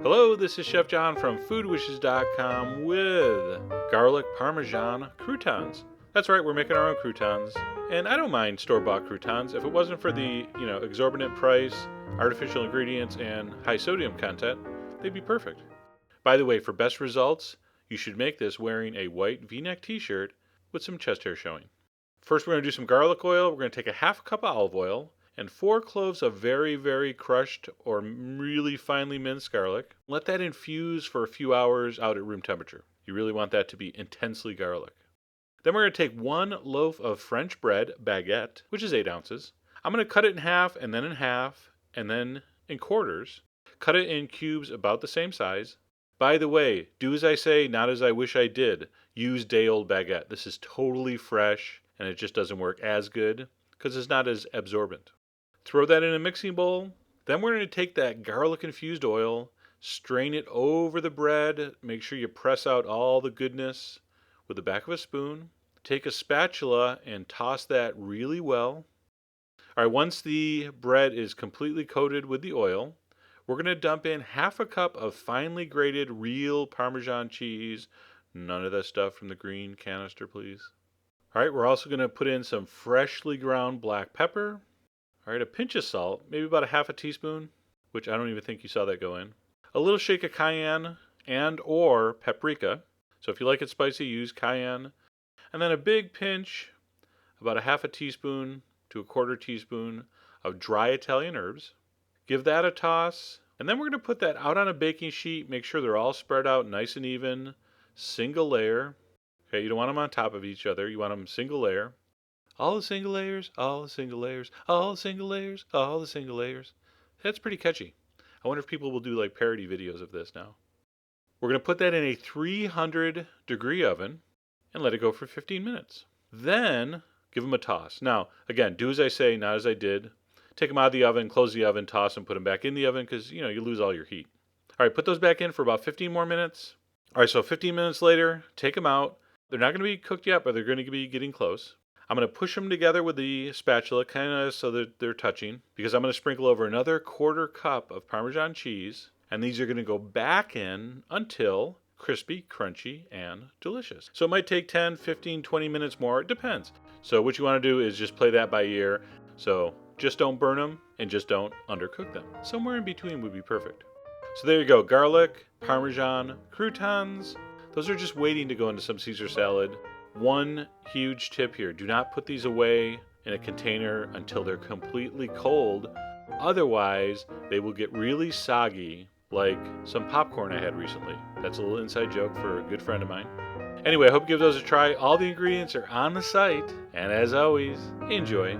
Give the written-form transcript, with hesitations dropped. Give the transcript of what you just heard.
Hello, this is Chef John from foodwishes.com with garlic Parmesan Croutons. That's right, we're making our own croutons. And I don't mind store-bought croutons. If it wasn't for the, exorbitant price, artificial ingredients, and high sodium content, they'd be perfect. By the way, for best results, you should make this wearing a white V-neck t-shirt with some chest hair showing. First, we're going to do some garlic oil. We're going to take a half cup of olive oil and 4 cloves of very, very crushed or really finely minced garlic. Let that infuse for a few hours out at room temperature. You really want that to be intensely garlic. Then we're going to take 1 loaf of French bread, baguette, which is 8 ounces. I'm going to cut it in half, and then in quarters. Cut it in cubes about the same size. By the way, do as I say, not as I wish I did. Use day-old baguette. This is totally fresh, and it just doesn't work as good because it's not as absorbent. Throw that in a mixing bowl. Then we're going to take that garlic-infused oil, strain it over the bread. Make sure you press out all the goodness with the back of a spoon. Take a spatula and toss that really well. All right, once the bread is completely coated with the oil, we're going to dump in half a cup of finely grated real Parmesan cheese. None of that stuff from the green canister, please. All right, we're also going to put in some freshly ground black pepper. All right, a pinch of salt, maybe about a half a teaspoon, which I don't even think you saw that go in. A little shake of cayenne and or paprika. So if you like it spicy, use cayenne. And then a big pinch, about a half a teaspoon to a quarter teaspoon of dry Italian herbs. Give that a toss. And then we're going to put that out on a baking sheet. Make sure they're all spread out nice and even. Single layer. Okay, you don't want them on top of each other. You want them single layer. All the single layers, all the single layers, all the single layers, all the single layers. That's pretty catchy. I wonder if people will do like parody videos of this now. We're going to put that in a 300-degree oven and let it go for 15 minutes. Then give them a toss. Now, again, do as I say, not as I did. Take them out of the oven, close the oven, toss them, put them back in the oven because, you lose all your heat. All right, put those back in for about 15 more minutes. All right, so 15 minutes later, take them out. They're not going to be cooked yet, but they're going to be getting close. I'm going to push them together with the spatula, kind of so that they're touching, because I'm going to sprinkle over another quarter cup of Parmesan cheese, and these are going to go back in until crispy, crunchy, and delicious. So it might take 10, 15, 20 minutes more. It depends. So what you want to do is just play that by ear. So just don't burn them and just don't undercook them. Somewhere in between would be perfect. So there you go. Garlic, Parmesan, croutons. Those are just waiting to go into some Caesar salad. One huge tip here, do not put these away in a container until they're completely cold. Otherwise, they will get really soggy, like some popcorn I had recently. That's a little inside joke for a good friend of mine. Anyway, I hope you give those a try. All the ingredients are on the site. And as always, enjoy.